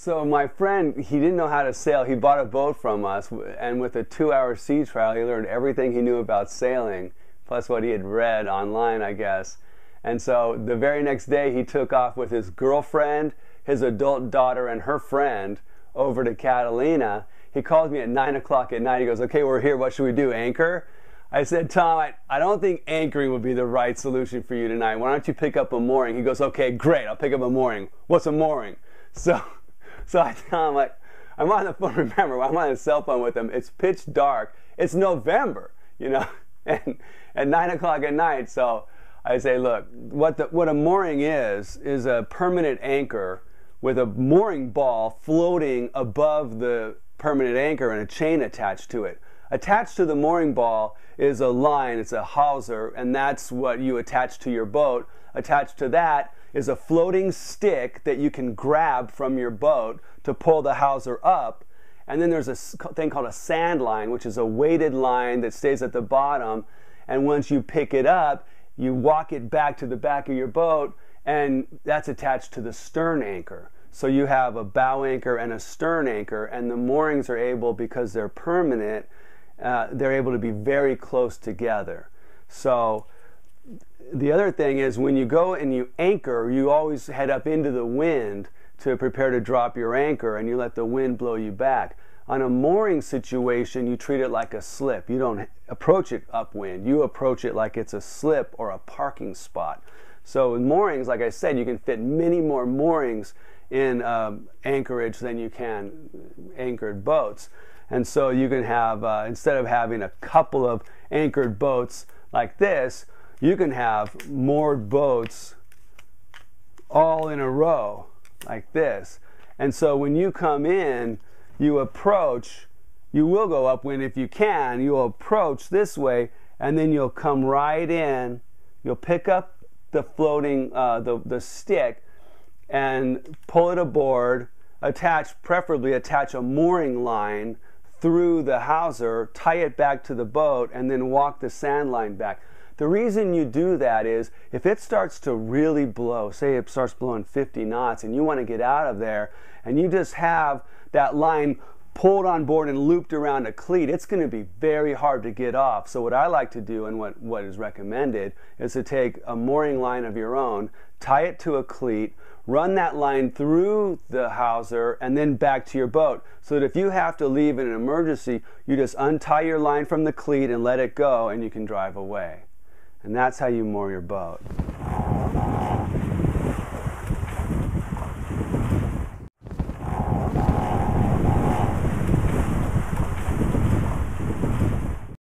So my friend, he didn't know how to sail. He bought a boat from us, and with a 2-hour sea trial, he learned everything he knew about sailing, plus what he had read online, I guess. And so the very next day, he took off with his girlfriend, his adult daughter, and her friend over to Catalina. He called me at 9 o'clock at night. He goes, okay, we're here. What should we do, anchor? I said, Tom, I don't think anchoring would be the right solution for you tonight. Why don't you pick up a mooring? He goes, okay, great. I'll pick up a mooring. What's a mooring? So I tell him, like, I'm on the phone, remember, I'm on a cell phone with him. It's pitch dark. It's November, you know, and at 9 o'clock at night. So I say, look, what a mooring is a permanent anchor with a mooring ball floating above the permanent anchor and a chain attached to it. Attached to the mooring ball is a line, it's a hawser, and that's what you attach to your boat. Attached to that is a floating stick that you can grab from your boat to pull the hawser up. And then there's a thing called a sand line, which is a weighted line that stays at the bottom. And once you pick it up, you walk it back to the back of your boat, and that's attached to the stern anchor. So you have a bow anchor and a stern anchor, and the moorings are able, because they're permanent, they're able to be very close together. So the other thing is, when you go and you anchor, you always head up into the wind to prepare to drop your anchor, and you let the wind blow you back. On a mooring situation, you treat it like a slip. You don't approach it upwind. You approach it like it's a slip or a parking spot. So with moorings, like I said, you can fit many more moorings in anchorage than you can anchored boats. And so you can have, instead of having a couple of anchored boats like this, you can have moored boats all in a row like this. And so when you come in, you approach, you will go upwind if you can, you'll approach this way, and then you'll come right in, you'll pick up the floating, the stick, and pull it aboard, preferably attach a mooring line through the hawser, tie it back to the boat, and then walk the sand line back. The reason you do that is, if it starts to really blow, say it starts blowing 50 knots, and you want to get out of there, and you just have that line pulled on board and looped around a cleat, it's going to be very hard to get off. So what I like to do, and what is recommended, is to take a mooring line of your own, tie it to a cleat, run that line through the hawser, and then back to your boat. So that if you have to leave in an emergency, you just untie your line from the cleat and let it go, and you can drive away. And that's how you moor your boat.